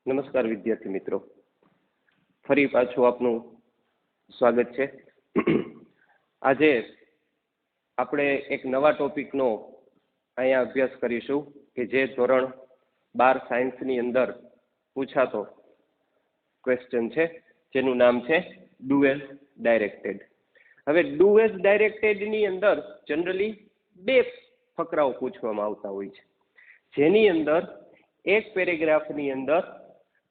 નમસ્કાર વિદ્યાર્થી મિત્રો, ફરી પાછું આપનું સ્વાગત છે। આજે આપણે એક નવા ટોપિકનો અહીંયા અભ્યાસ કરીશું કે જે ધોરણ 12 સાયન્સની અંદર પૂછાતો ક્વેશ્ચન છે, જેનું નામ છે ડુ એઝ ડાયરેક્ટેડ। હવે ડુ એઝ ડાયરેક્ટેડની અંદર જનરલી બે ફકરાઓ પૂછવામાં આવતા હોય છે, જેની અંદર એક પેરેગ્રાફની અંદર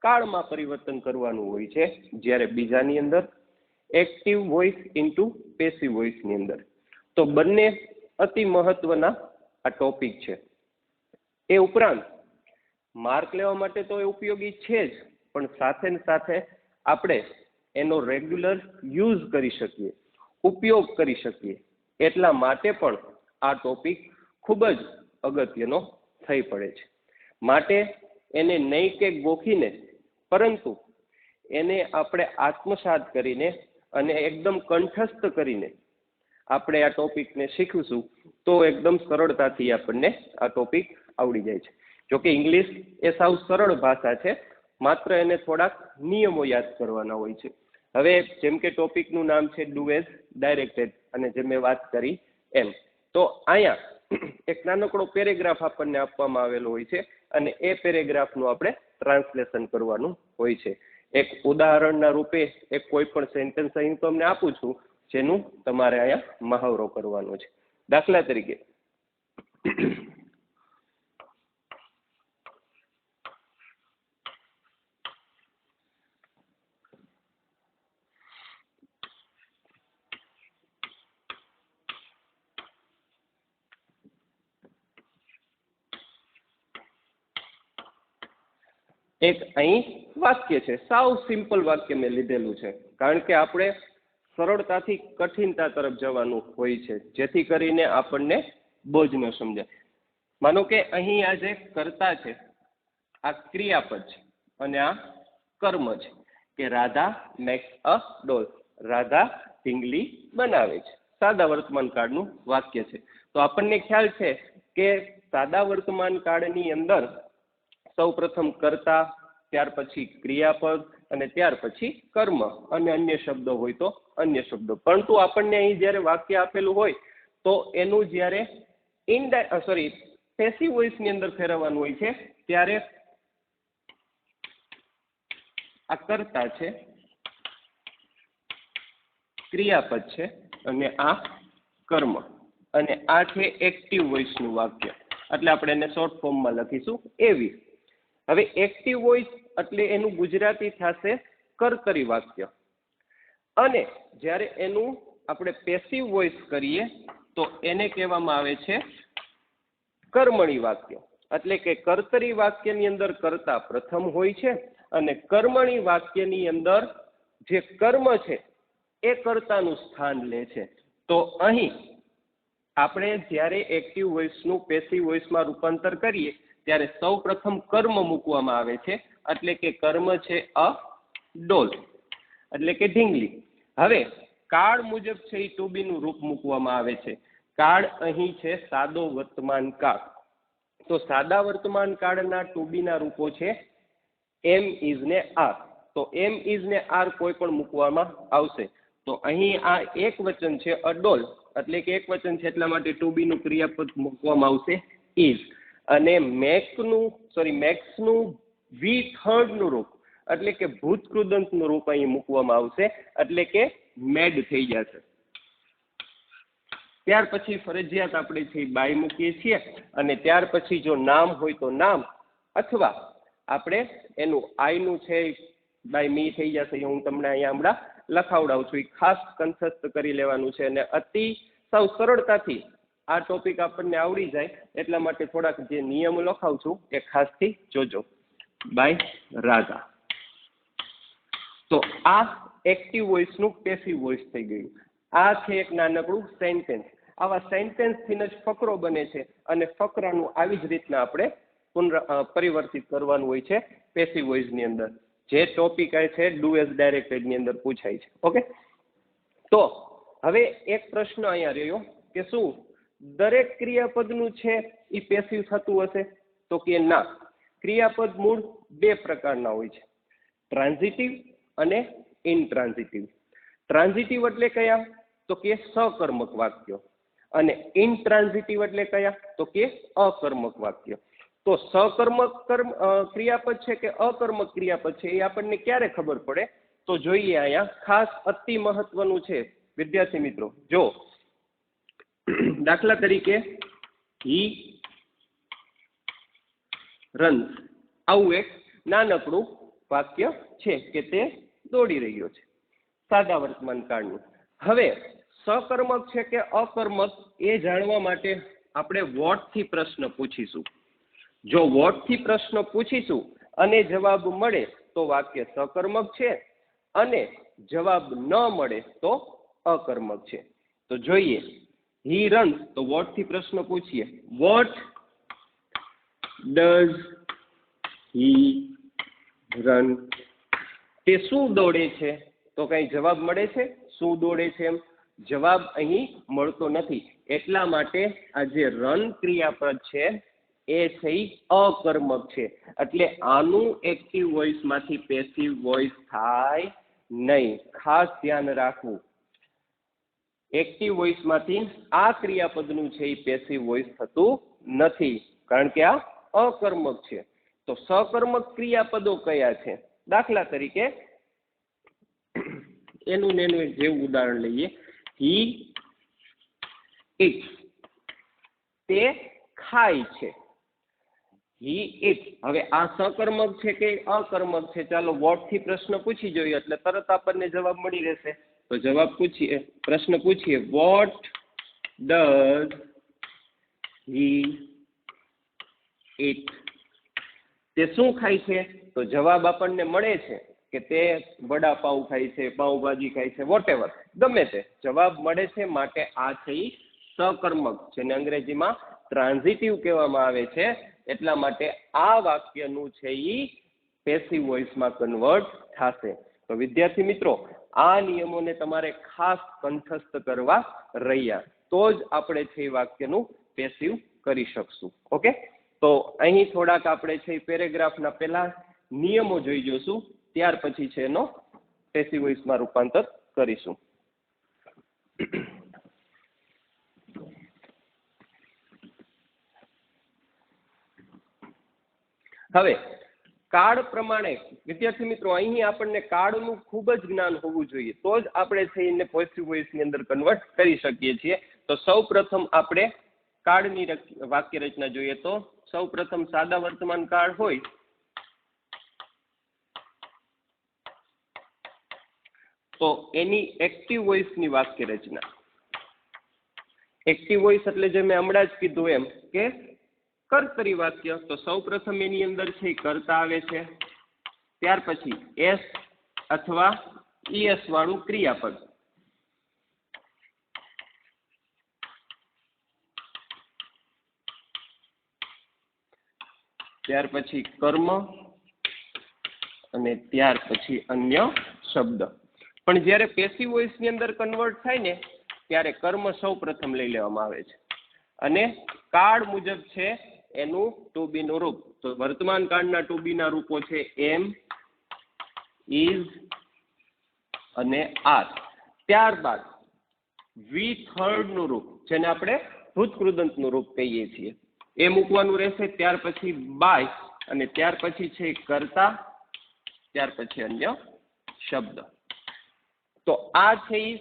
કાળમાં પરિવર્તન કરવાનું હોય છે, જ્યારે બીજાની અંદર એક્ટિવ વોઇસ ઇન્ટુ પેસિવ વોઇસની અંદર। તો બંને અતિ મહત્વના આ ટોપિક છે। એ ઉપરાંત માર્ક લેવા માટે તો એ ઉપયોગી છે જ, પણ સાથે ને સાથે આપણે એનો રેગ્યુલર યુઝ કરી શકીએ, ઉપયોગ કરી શકીએ, એટલા માટે પણ આ ટોપિક ખૂબ જ અગત્યનો થઈ પડે છે। માટે એને નહીં કે ગોખીને, પરંતુ એને આપણે આત્મસાત કરીને અને એકદમ કંઠસ્થ કરીને આપણે આ ટોપિકને શીખવીશું તો એકદમ સરળતાથી આપણને આ ટોપિક આવડી જાય છે। જોકે ઇંગ્લિશ એ સાવ સરળ ભાષા છે, માત્ર એને થોડાક નિયમો યાદ કરવાના હોય છે। હવે જેમ કે ટોપિકનું નામ છે ડુ એઝ ડાયરેક્ટેડ, અને જેમ મેં વાત કરી એમ, તો અહીંયા એક નાનકડો પેરેગ્રાફ આપણને આપવામાં આવેલો હોય છે, અને એ પેરેગ્રાફનું આપણે ટ્રાન્સલેશન કરવાનું હોય છે। એક ઉદાહરણના રૂપે એક કોઈ પણ સેન્ટેન્સ અહીં તમને આપું છું, જેનું તમારે અહીંયા મહાવરો કરવાનો છે। દાખલા તરીકે, એક અહીં વાક્ય છે, સાવ સિમ્પલ વાક્ય મેં લીધેલું છે, કારણ કે આપણે સરળતાથી કઠિનતા તરફ જવાનું હોય છે, જેથી કરીને આપણને બોજ ન સમજાય। માનો કે અહીં આ જે કર્તા છે, આ ક્રિયાપદ છે, અને આ કર્મ છે કે રાધા મેક્સ અ ડોલ, રાધા ઢીંગલી બનાવે છે। સાદા વર્તમાન કાળનું વાક્ય છે। તો આપણને ખ્યાલ છે કે સાદા વર્તમાન કાળની અંદર સૌ પ્રથમ કર્તા, ત્યાર પછી ક્રિયાપદ, અને ત્યાર પછી કર્મ, અને અન્ય શબ્દો હોય તો અન્ય શબ્દો। પરંતુ આપણને અહીં જ્યારે વાક્ય આપેલું હોય તો એનું જ્યારે પેસિવ વોઇસની અંદર ફેરવવાનું હોય છે, ત્યારે આ કર્તા છે, ક્રિયાપદ છે, અને આ કર્મ, અને આ છે એક્ટિવ વોઇસનું વાક્ય, એટલે આપણે એને શોર્ટ ફોર્મમાં લખીશું એવી। હવે એક્ટિવ વોઇસ એટલે એનું ગુજરાતી થશે કર્તરી વાક્ય, અને જ્યારે એનું આપણે પેસિવ વોઇસ કરીએ તો એને કહેવામાં આવે છે કર્મણી વાક્ય। એટલે કે કર્તરી વાક્યની અંદર કર્તા પ્રથમ હોય છે, અને કર્મણી વાક્યની અંદર જે કર્મ છે એ કર્તાનું સ્થાન લે છે। તો અહીં આપણે જ્યારે એક્ટિવ વોઇસનું પેસિવ વોઇસમાં રૂપાંતર કરીએ ત્યારે સૌ પ્રથમ કર્મ મૂકવામાં આવે છે, એટલે કે કર્મ છે અ ડોલ, એટલે કે ઢીંગલી। હવે કાળ મુજબ છે એ ટુ બી નું રૂપ મૂકવામાં આવે છે। કાળ અહીં છે સાદો વર્તમાન કાળ, તો સાદા વર્તમાન કાળના ટુ બી ના રૂપો છે એમ, ઇઝ ને આર। તો એમ, ઇઝ ને આર કોઈ પણ મૂકવામાં આવશે તો અહીં આ એક વચન છે અ ડોલ, એટલે કે એક વચન છે, એટલા માટે ટુ બી નું ક્રિયાપદ મૂકવામાં આવશે ઇઝ। અને મેક્સનું વી થર્ડનું રૂપ, એટલે કે ભૂતકૃદંતનું રૂપ અહીં મૂકવામાં આવશે, એટલે કે મેડ થઈ જશે। ત્યાર પછી ફરજિયાત આપણે છે બાય મૂકીએ છીએ, અને ત્યાર પછી જો નામ હોય તો નામ, અથવા આપણે એનું આઈનું છે બાય મી થઈ જશે। હું તમને અહીંયા હમણાં લખાવડાવું છું, એ ખાસ કંઠસ્થ કરી લેવાનું છે, અને અતિ સાવ સરળતાથી આ ટોપિક આપણને આવડી જાય એટલા માટે થોડાક જે નિયમો લખાવું છું એ ખાસથી જોજો। બાય રાધા, તો આ એક્ટિવ વોઇસનું પેસિવ વોઇસ થઈ ગયું। આ છે એક નાનકડું સેન્ટેન્સ। આવા સેન્ટેન્સથી જ ફકરો બને છે, અને ફકરાનું આવી જ રીતના આપણે પરિવર્તિત કરવાનું હોય છે પેસિવ વોઇસની અંદર, જે ટોપિક છે ડુ એઝ ડાયરેક્ટેડની અંદર પૂછાય છે। ઓકે, તો હવે એક પ્રશ્ન અહીંયા રહ્યો કે શું દરેક ક્રિયાપદનું છે એ પેસિવ થતું હશે? તો કે ના, ક્રિયાપદ મૂળ બે પ્રકારના હોય છે, ટ્રાન્ઝિટિવ અને ઇનટ્રાન્ઝિટિવ. ટ્રાન્ઝિટિવ એટલે કયા? તો કે સકર્મક વાક્યો. અને ઇનટ્રાન્ઝિટિવ એટલે કયા? તો કે અકર્મક વાક્ય. તો સકર્મક ક્રિયાપદ છે કે અકર્મક ક્રિયાપદ છે એ આપણને ક્યારે ખબર પડે? તો જોઈએ, અહીંયા ખાસ અતિ મહત્વનું છે વિદ્યાર્થી મિત્રો. જો દાખલા તરીકે હી રન્સ, આવું એક નાનકડું વાક્ય છે કે તે દોડી રહ્યો છે, સાદા વર્તમાન કાળનું. હવે સકર્મક છે કે અકર્મક એ જાણવા માટે આપણે વોટ થી પ્રશ્ન પૂછીશું. જો વોટ થી પ્રશ્ન પૂછીશું અને જવાબ મળે તો વાક્ય સકર્મક છે, અને જવાબ ન મળે તો અકર્મક છે. તો જોઈએ, હી રન્સ, તો વોટ થી પ્રશ્ન પૂછીએ, વોટ ડઝ હી રન? તે શું દોડે છે? તો કઈ જવાબ મળે છે? શું દોડે છે એમ જવાબ અહીં મળતો નથી. એટલા માટે આ જે રન ક્રિયાપદ છે એ છે અકર્મક છે. એટલે આનું એક્ટિવ વોઇસ માંથી પેસિવ વોઇસ થાય નહીં. ખાસ ધ્યાન રાખવું, એક્ટિવ વોઇસ માંથી આ ક્રિયાપદનું છે એ પેસિવ વોઇસ થતું નથી, કારણ કે આ અકર્મક છે. તો સકર્મક ક્રિયાપદો કયા છે? દાખલા તરીકે એનું એક જેવું ઉદાહરણ લઈએ, હી ઇટ્સ, તે ખાય છે. હી ઇટ્સ. હવે આ સકર્મક છે કે અકર્મક છે? ચાલો વોટ થી પ્રશ્ન પૂછી જોઈએ એટલે તરત આપણને જવાબ મળી રહેશે. તો જવાબ પૂછીએ, પ્રશ્ન પૂછીએ, વોટ ડઝ હી ઇટ? તે શું ખાય છે? તો જવાબ આપણને મળે છે કે તે વડાપાઉં ખાય છે, પાઉંભાજી ખાય છે, વોટેવર, ગમે તે જવાબ મળે છે. માટે આ છે ઈ સકર્મક, જેને અંગ્રેજીમાં ટ્રાન્ઝિટિવ કહેવામાં આવે છે. એટલા માટે આ વાક્યનું છે ઈ પેસિવ વોઇસમાં કન્વર્ટ થશે. તો વિદ્યાર્થી મિત્રો, આ નિયમોને તમારે ખાસ કંઠસ્થ કરવા રહ્યા, તો જ આપણે છે એ વાક્યનું પેસિવ કરી શકશું. ઓકે, તો અહીં થોડાક આપણે છે પેરેગ્રાફના પહેલા નિયમો જોઈ જોશું, ત્યાર પછી છે એનો પેસિવ વોઇસમાં રૂપાંતર કરીશું. હવે કાળ પ્રમાણે વિદ્યાર્થી મિત્રો, અહીં આપણને કાળનું ખૂબ જ જ્ઞાન હોવું જોઈએ, તો જ આપણે છે એને પેસિવ વોઇસની અંદર કન્વર્ટ કરી શકીએ છીએ. તો સૌ પ્રથમ આપણે કાળની વાક્ય રચના જોઈએ. તો સૌ પ્રથમ સાદા વર્તમાન કાળ હોય તો એની એક્ટિવ વોઇસની વાક્ય રચના. એક્ટિવ વોઇસ એટલે જે મેં હમણાં જ કીધું એમ કે કર્તરી વાક્ય. તો સૌ પ્રથમ એની અંદર છે કર્તા આવે છે, ત્યાર પછી એસ અથવા ઈએસ વાળું ક્રિયાપદ, ત્યાર પછી કર્મ, અને ત્યાર પછી અન્ય શબ્દ. પણ જ્યારે પેસિવ વોઇસ ની અંદર કન્વર્ટ થાય ને ત્યારે કર્મ સૌ પ્રથમ લઈ લેવામાં આવે છે, અને કાળ મુજબ છે એનું ટુ બી નું રૂપ. તો વર્તમાન કાળના ટુ બી ના રૂપો છે એમ, ઇઝ અને આર. ત્યારબાદ વી થર્ડ નું રૂપ, જેને આપણે ભૂતકૃદંત નું રૂપ કહીએ છીએ, એ મૂકવાનું રહેશે. ત્યાર પછી બાય, અને ત્યાર પછી છે કર્તા, ત્યાર પછી અન્ય શબ્દ. તો આ છે ઈ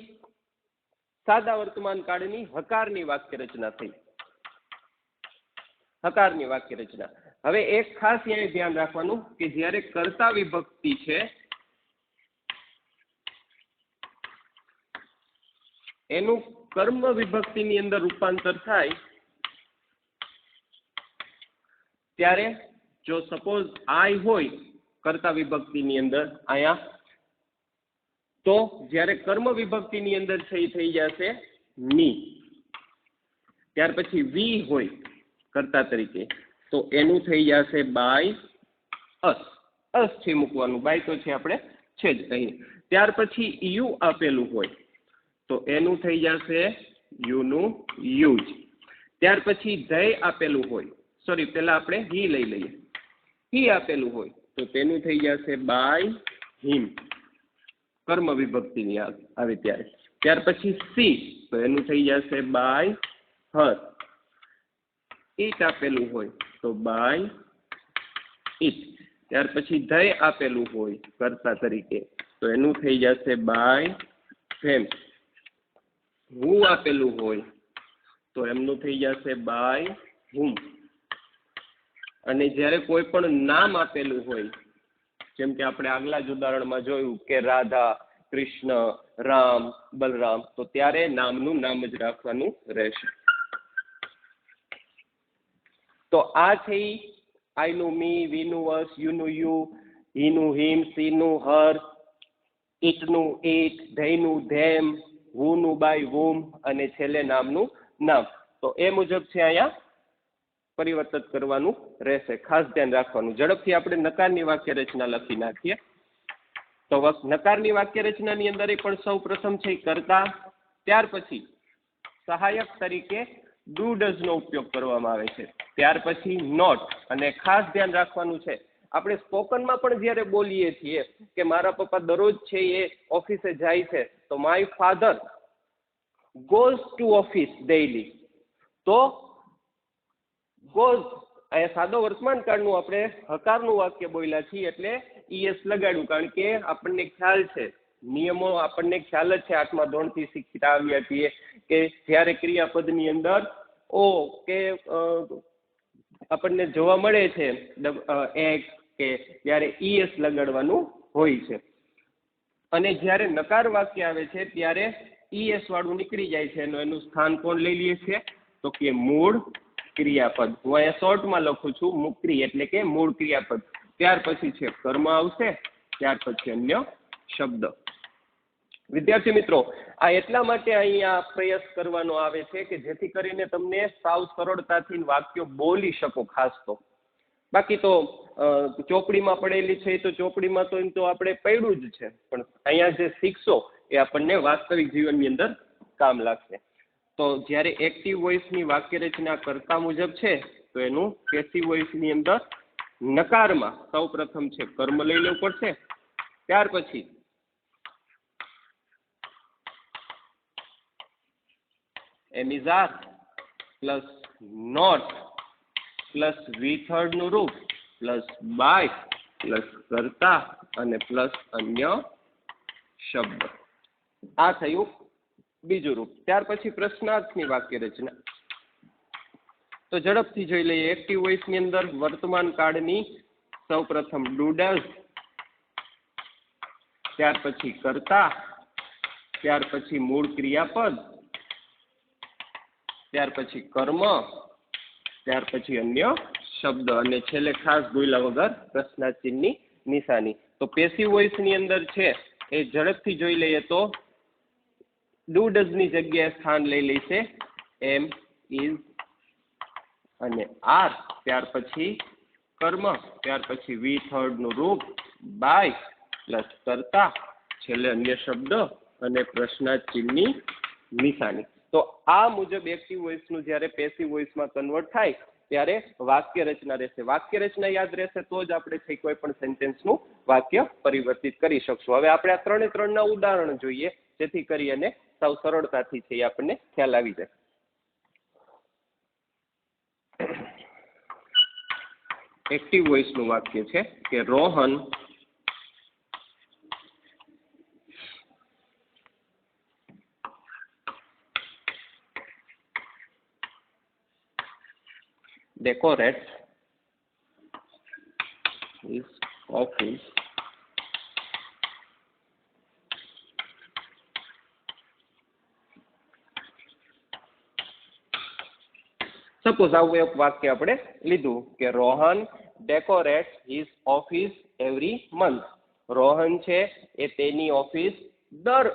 સાદા વર્તમાન કાળની હકારની વાક્ય રચના થઈ. હકારની વાક્ય રચના. હવે એક ખાસ અહીંયા ધ્યાન રાખવાનું કે જ્યારે કર્તા વિભક્તિ છે એનું કર્મ વિભક્તિની અંદર રૂપાંતર થાય ત્યારે જો સપોઝ આઈ હોય કર્તા વિભક્તિની અંદર અહીંયા, તો જ્યારે કર્મ વિભક્તિની અંદર છે એ થઈ જશે મી. ત્યાર પછી વી હોય કર્તા તરીકે તો એનું થઈ જશે બાય અસ. અસ છે મૂકવાનું, બાય તો છે આપણે છે જ અહીં. ત્યાર પછી યુ આપેલું હોય તો એનું થઈ જશે યુનું યુઝ. ત્યાર પછી ધૈ આપેલું હોય, સોરી પેલા આપણે હી લઈ લઈએ, ही आपेલું હોય તો તેનું થઈ જશે બાય હિમ, કર્મ વિભક્તિની આવે ત્યારે. ત્યાર પછી સી તો એનું થઈ જશે બાય હર. ઈટ આપેલું હોય તો બાય ઈટ. ત્યાર પછી ધય આપેલું હોય કર્તા તરીકે તો એનું થઈ જશે બાય ધેમ. હું આપેલું હોય તો એમનું થઈ જશે બાય હુમ. અને જ્યારે કોઈ પણ નામ આપેલું હોય, જેમ કે આપણે આગલા જ ઉદાહરણમાં જોયું કે રાધા, કૃષ્ણ, રામ, બલરામ, તો ત્યારે નામનું નામ જ રાખવાનું રહેશે. તો આ છે આઈનું મી, વીનું અસ, યુનું યુ, હીનું હિમ, સીનું હર, ઈટનું ઈટ, ધૈનું ધેમ, હુનું બાય વુમ અને છેલ્લે નામનું નામ. તો એ મુજબ છે અહીંયા પરિવર્તિત કરવાનું રહેશે. ખાસ ધ્યાન રાખવાનું. ઝડપથી આપણે નકારની વાક્ય રચના લખી નાખીએ. તો નકારની વાક્ય રચનાની અંદર પણ સૌ પ્રથમ છે કર્તા, ત્યાર પછી સહાયક તરીકે ડુ ડઝ નો ઉપયોગ કરવામાં આવે છે. ત્યાર પછી નોટ. અને ખાસ ધ્યાન રાખવાનું છે, આપણે સ્પોકનમાં પણ જ્યારે બોલીએ છીએ કે મારા પપ્પા દરરોજ છે એ ઓફિસે જાય છે, તો my father goes to office daily. તો ગોઝ અહીંયા સાદો વર્તમાન કાળનું આપણે હકારનું વાક્ય બોલ્યા છીએ એટલે ઈએસ લગાડ્યું, કારણ કે આપણને ખ્યાલ છે, નિયમો આપણને ખ્યાલ જ છે, 8મા ધોરણથી શીખતા આવ્યા છીએ કે જ્યારે ક્રિયાપદની અંદર ઓ કે આપણને જોવા મળે છે એક કે ત્યારે ઈએસ લગાડવાનું હોય છે. અને જ્યારે નકાર વાક્ય આવે છે ત્યારે ઈએસ વાળું નીકળી જાય છે અને એનું સ્થાન કોણ લઈ લે છે તો કે મૂળ ક્રિયાપદ. હું અહીંયા શોર્ટમાં લખું છું મુક્રી એટલે કે મૂળ ક્રિયાપદ. ત્યાર પછી છે કર્મ આવશે, ત્યાર પછી અન્ય શબ્દ. વિદ્યાર્થી મિત્રો, આ એટલા માટે અહીંયા પ્રયાસ કરવાનો આવે છે કે જેથી કરીને તમને સાવ સરળતાથી વાક્યો બોલી શકો. ખાસ તો બાકી તો ચોપડીમાં પડેલી છે તો ચોપડીમાં તો એમ તો આપણે પડ્યું જ છે, પણ અહીંયા જે શીખશો એ આપણને વાસ્તવિક જીવનની અંદર કામ લાગશે. તો જ્યારે એક્ટિવ વોઇસની વાક્ય રચના કરતા મુજબ છે તો એનું પેસિવ વોઇસની અંદર નકારમાં સૌ પ્રથમ છે કર્મ લઈ લેવું પડશે. ત્યાર પછી am is are plus not plus V third નું રૂપ પ્લસ બાય પ્લસ કર્તા અને પ્લસ અન્ય શબ્દ. આ થયું બીજું રૂપ. ત્યાર પછી પ્રશ્નાર્થની વાક્ય રચના. તો ઝડપથી જોઈ લઈએ. એક્ટિવ વોઇસની અંદર વર્તમાન કાળની સૌ પ્રથમ ડુ ડઝ, ત્યાર પછી કર્તા, ત્યાર પછી મૂળ ક્રિયાપદ, ત્યાર પછી કર્મ, ત્યાર પછી અન્ય શબ્દ અને છેલ્લે ખાસ ભૂલ્યા વગર પ્રશ્નાર્થ ચિહ્નની નિશાની. તો પેસિવ વોઇસની અંદર છે એ ઝડપથી જોઈ લઈએ તો ડુ ડઝની જગ્યાએ સ્થાન લઈ લેશે એમ, ઇઝ અને આર, ત્યાર પછી કર્મ, ત્યાર પછી વી થર્ડ નું રૂપ, બાય પ્લસ કર્તા, છેલ્લે અન્ય શબ્દ અને પ્રશ્નાર્થ ચિહ્નની નિશાની. તો આ મુજબ એક્ટિવ વોઇસનું જ્યારે પેસિવ વોઇસમાં કન્વર્ટ થાય ત્યારે વાક્ય રચના રહેશે. વાક્ય રચના યાદ રહેશે તો જ આપણે છે કોઈ પણ સેન્ટેન્સનું વાક્ય પરિવર્તિત કરી શકશું. હવે આપણે આ ત્રણે ત્રણના ઉદાહરણ જોઈએ જેથી કરી અને સાવ સરળતાથી છે એ આપણને ખ્યાલ આવી જાય. એક્ટિવ વોઇસનું વાક્ય છે કે Rohan decorates his office suppose આવું એક વાક્ય આપણે લીધું કે Rohan decorates his office every month. Rohan છે એ તેની ઓફિસ દર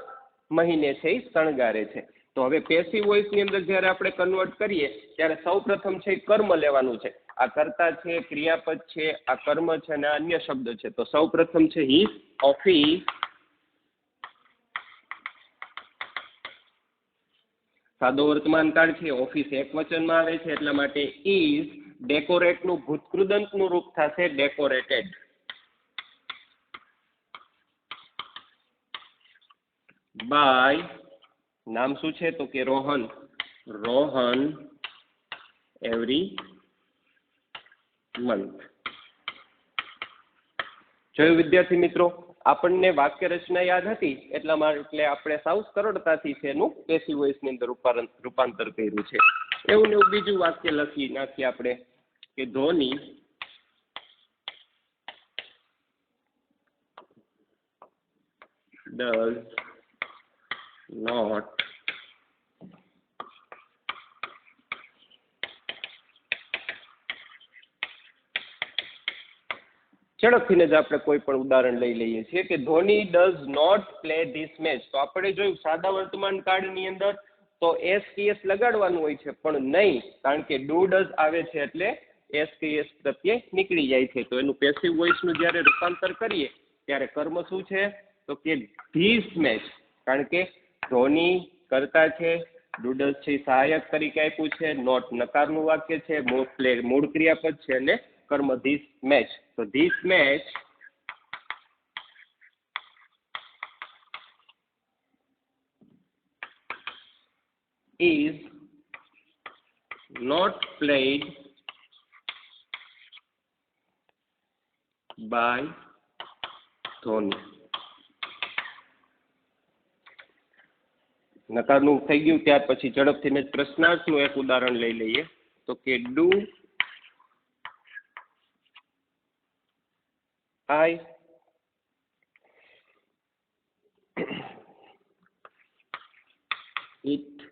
મહિને છે એ શણગારે છે. તો હવે પેસિવ વોઇસની અંદર જ્યારે આપણે કન્વર્ટ કરીએ ત્યારે સૌ પ્રથમ છે કર્મ લેવાનું છે. આ કર્તા છે, ક્રિયાપદ છે, આ કર્મ છે અને અન્ય શબ્દ છે. તો સૌ પ્રથમ છે હિઝ ઓફિસ. સાદો વર્તમાન કાળ છે, ઓફિસ એક વચનમાં આવે છે, એટલા માટે ઇઝ ડેકોરેટનું ભૂતકૃદંતનું રૂપ થશે ડેકોરેટેડ. બાય નામ શું છે તો કે રોહન. Rohan every month. જોયું વિદ્યાર્થી મિત્રો, આપણને વાક્ય રચના યાદ હતી એટલા માટે આપણે સાવ સરળતાથી છે એનું પેસિવ વોઇસની અંદર રૂપાંતર કર્યું છે. એવું ને એવું બીજું વાક્ય લખી નાખીએ આપણે કે ધોની does not ઝડપથીને જ આપણે કોઈ પણ ઉદાહરણ લઈ લઈએ છીએ કે Dhoni does not play this match. તો આપણે જોયું સાદા વર્તમાન કાળની અંદર તો એસ કે એસ લગાડવાનું હોય છે, પણ નહીં, કારણ કે ડુ ડઝ આવે છે એટલે એસ કે એસ પ્રત્યે નીકળી જાય છે. તો એનું પેસિવ વોઇસનું જ્યારે રૂપાંતર કરીએ ત્યારે કર્મ શું છે તો કે ધીસ મેચ, કારણ કે ધોની કરતા છે, ડુ ડઝ છે સહાયક તરીકે આપ્યું છે, નોટ નકારનું વાક્ય છે, મૂળ ક્રિયાપદ છે અને કર્મ ધીસ મેચ. તો this match is not played by Dhoni. નકારનું થઈ ગયું ત્યાર પછી ઝડપથી જ પ્રશ્નાર્થનું એક ઉદાહરણ લઈ લઈએ તો કે do I eat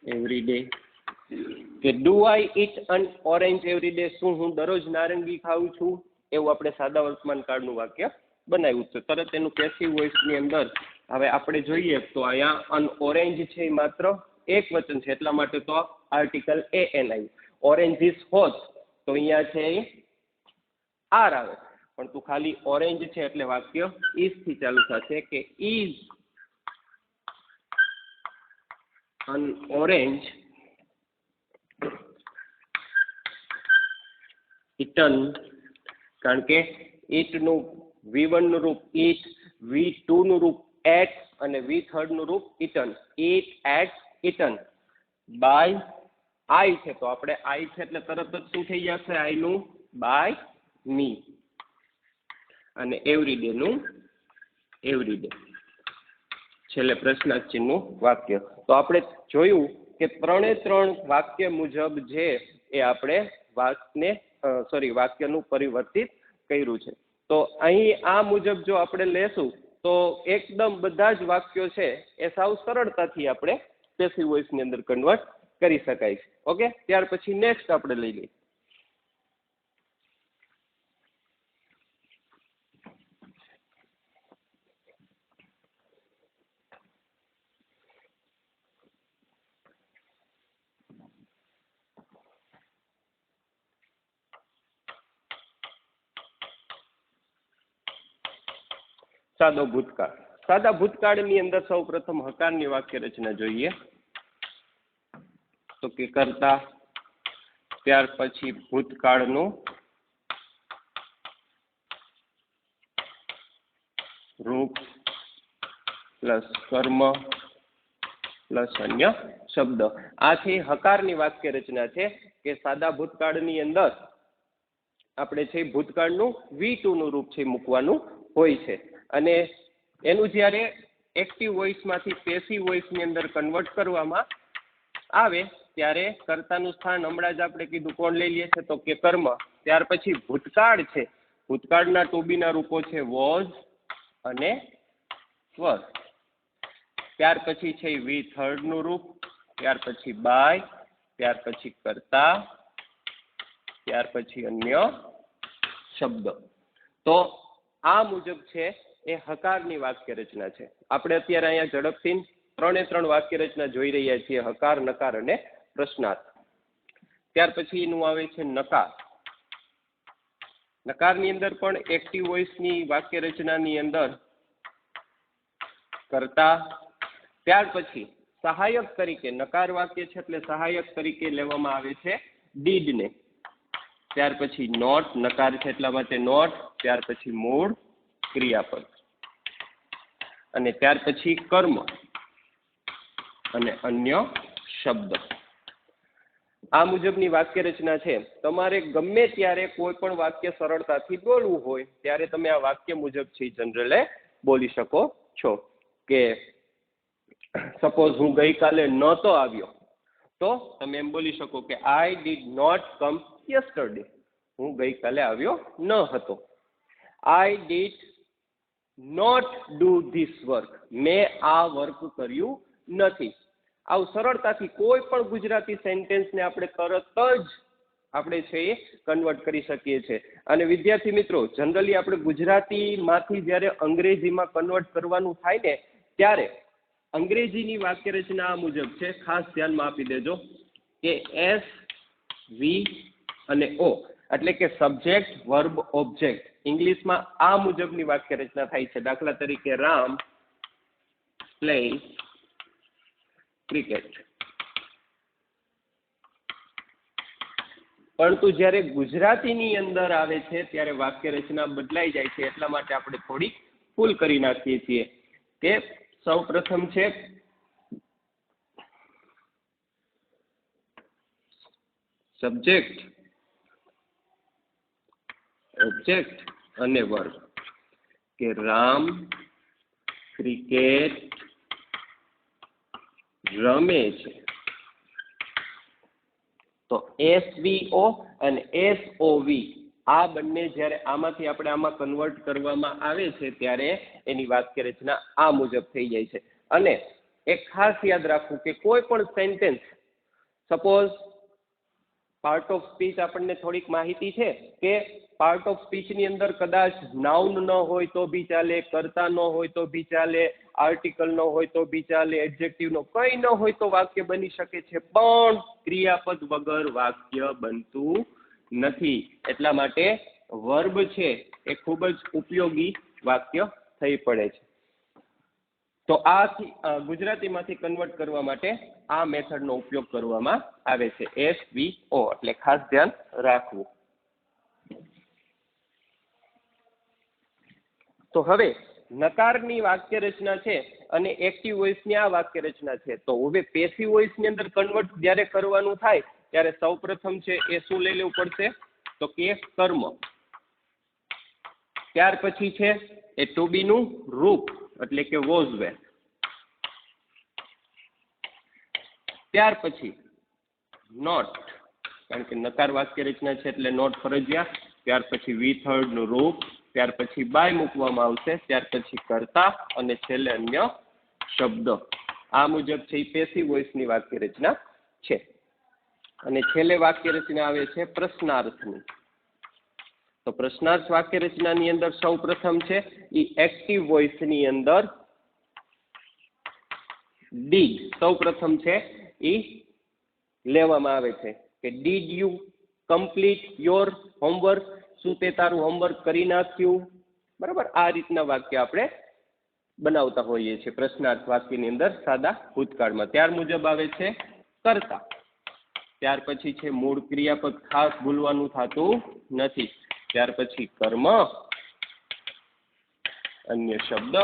every day. કે do I eat an orange every day, શું હું દરરોજ નારંગી ખાઉં છું? એવું આપણે સાદા વર્તમાન કાળનું વાક્ય બનાવ્યું છે. તરત એનું પેસિવ વોઇસની અંદર હવે આપણે જોઈએ તો અહીંયા અન ઓરેન્જ છે એ માત્ર એક વચન છે, એટલા માટે તો આર્ટિકલ એ એન આવ્યું. ઓરેન્જ ઇઝ હોટ તો અહીંયા છે આર આવે, પણ તું ખાલી ઓરેન્જ છે એટલે વાક્ય ઇઝ થી ચાલુ થશે કે ઇઝ અન ઓરેન્જ ઇટન, કારણ કે ઈટનું V1 નું રૂપ ઈટ, V2 નું રૂપ એટ અને V3 નું રૂપ eaten. Eat ate eaten by I છે, તો આપણે આઈ છે એટલે તરત જ શું થઈ જશે આઈ નું બાય મી, અને એવરીડે નું એવરીડે, છેલ્લે પ્રશ્નાર્થ ચિહ્નનું વાક્ય. તો આપણે જોયું કે ત્રણ વાક્ય મુજબ જે એ આપણે વાક્યનું પરિવર્તિત કર્યું છે. તો અહીં આ મુજબ જો આપણે લેશું તો એકદમ બધા જ વાક્યો છે એ સાવ સરળતાથી આપણે પેસિવ વોઇસની અંદર કન્વર્ટ કરી શકાય છે. ઓકે, ત્યાર પછી નેક્સ્ટ આપણે લઈ લઈએ. સાદો ભૂતકાળ. સાદા ભૂતકાળની અંદર સૌ પ્રથમ હકારની વાક્ય રચના જોઈએ તો કે કરતા, ત્યાર પછી ભૂતકાળનું રૂપ પ્લસ કર્મ પ્લસ અન્ય શબ્દ. આથી હકારની વાક્ય રચના છે કે સાદા ભૂતકાળની અંદર આપણે છે ભૂતકાળનું V2 નું રૂપ છે મૂકવાનું હોય છે, અને એનું જ્યારે એક્ટિવ વોઇસમાંથી પેસિવ વોઇસની અંદર કન્વર્ટ કરવામાં આવે ત્યારે કર્તાનું સ્થાન હમણાં જ આપણે કીધું કોણ લઈ લે છે તો કે કર્મ. ત્યાર પછી ભૂતકાળ છે, ભૂતકાળના ટુ બી ના રૂપો છે વોઝ અને વર. ત્યાર પછી છે V3 નું રૂપ, ત્યાર પછી બાય, ત્યાર પછી કર્તા, ત્યાર પછી અન્ય શબ્દ. તો આ મુજબ છે એ હકારની વાક્ય રચના છે. આપણે અત્યારે અહીંયા ઝડપથી ત્રણ વાક્ય રચના જોઈ રહ્યા છીએ, હકાર, નકાર અને પ્રશ્નાર્થ. ત્યાર પછી એનું આવે છે નકાર. નકારની અંદર પણ એક્ટિવ વોઇસની વાક્ય રચનાની અંદર કર્તા, ત્યાર પછી સહાયક તરીકે, નકાર વાક્ય છે એટલે સહાયક તરીકે લેવામાં આવે છે ડીડ ને, ત્યાર પછી નોટ, નકાર છે એટલા માટે નોટ, ત્યાર પછી મૂળ ક્રિયાપદ, અને ત્યાર પછી કર્મ અને અન્ય શબ્દ. આ મુજબની વાક્ય રચના છે. તમારે ગમે ત્યારે કોઈ પણ વાક્ય સરળતાથી બોલવું હોય ત્યારે તમે આ વાક્ય મુજબ છે જનરલે બોલી શકો છો. કે સપોઝ હું ગઈકાલે નહોતો આવ્યો, તો તમે એમ બોલી શકો કે I did not come yesterday. હું ગઈકાલે આવ્યો ન હતો. I did not do this work. મેં આ વર્ક કર્યું નથી. આવું સરળતાથી કોઈ પણ ગુજરાતી સેન્ટેન્સને આપણે તરત જ આપણે છે એ કન્વર્ટ કરી શકીએ છીએ. અને વિદ્યાર્થી મિત્રો, જનરલી આપણે ગુજરાતીમાંથી જ્યારે અંગ્રેજીમાં કન્વર્ટ કરવાનું થાય ને, ત્યારે અંગ્રેજીની વાક્ય રચના આ મુજબ છે. ખાસ ધ્યાનમાં આપી દેજો કે એસ, વી અને ઓ, એટલે કે સબ્જેક્ટ, વર્બ, ઓબ્જેક્ટ. ઇંગ્લિશમાં આ મુજબની વાક્ય રચના થાય છે. દાખલા તરીકે રામ પ્લેઝ ક્રિકેટ. પરંતુ જ્યારે ગુજરાતીની અંદર આવે છે ત્યારે વાક્ય રચના બદલાઈ જાય છે. એટલા માટે આપણે થોડીક ભૂલ કરી નાખીએ છીએ. કે સૌ પ્રથમ છે સબ્જેક્ટ, ઓબ્જેક્ટ અને વર્બ. કે રામ ક્રિકેટ રમે છે. તો SVO અને SOV આ બંને જ્યારે આમાંથી આપણે આમાં કન્વર્ટ કરવામાં આવે છે ત્યારે એની વાક્ય રચના આ મુજબ થઈ જાય છે. અને એક ખાસ યાદ રાખવું કે કોઈ પણ sentence, suppose part of speech આપણને થોડીક માહિતી છે કે પાર્ટ ઓફ સ્પીચની અંદર કદાચ નાઉન ન હોય તો બી ચાલે, કર્તા ન હોય તો બી ચાલે, આર્ટિકલ ન હોય તો બી ચાલે, એડજેક્ટિવ નો કંઈ ન હોય તો વાક્ય બની શકે છે, પણ ક્રિયાપદ વગર વાક્ય બનતું નથી. એટલા માટે વર્બ છે એ ખૂબ જ ઉપયોગી વાક્ય થઈ પડે છે. તો આ ગુજરાતીમાંથી કન્વર્ટ કરવા માટે આ મેથડનો ઉપયોગ કરવામાં આવે છે, SVO. એટલે ખાસ ધ્યાન રાખવું. તો હવે નકારની વાક્ય રચના છે અને એક્ટિવ વોઇસની આ વાક્ય રચના છે. તો હવે પેસિવ વોઇસની અંદર કન્વર્ટ જ્યારે કરવાનું થાય ત્યારે સૌપ્રથમ છે એ શું લઈ લેવું પડશે? તો કે કર્મ. ત્યાર પછી છે એ ટુ બી નું રૂપ એટલે કે વોઝ વેર. ત્યાર પછી નોટ, કારણ કે નકાર વાક્ય રચના છે એટલે નોટ ફરજિયાત. ત્યાર પછી વી થર્ડ નું રૂપ, ત્યાર પછી બાય મૂકવામાં આવશે, ત્યાર પછી કર્તા અને છેલ્લે અન્ય શબ્દ. આ મુજબ છે એ પેસિવ વોઇસની વાક્ય રચના છે. અને છેલ્લે વાક્ય રચના આવે છે પ્રશ્નાર્થની. તો પ્રશ્નાર્થ વાક્ય રચનાની અંદર સૌ પ્રથમ છે એ એક્ટિવ વોઇસની અંદર ડીડ સૌ પ્રથમ છે એ લેવામાં આવે છે કે did you complete your homework? શું તે તારું હોમવર્ક કરી નાખ્યું? બરાબર, આ રીતના વાક્ય આપણે બનાવતા હોઈએ છીએ પ્રશ્નાર્થ વાક્યની અંદર સાદા ભૂતકાળમાં. ત્યાર મુજબ આવે છે કર્તા. ત્યાર પછી છે મૂળ ક્રિયાપદ, ખાસ ભૂલવાનું થતું નથી. ત્યાર પછી કર્મ, અન્ય શબ્દ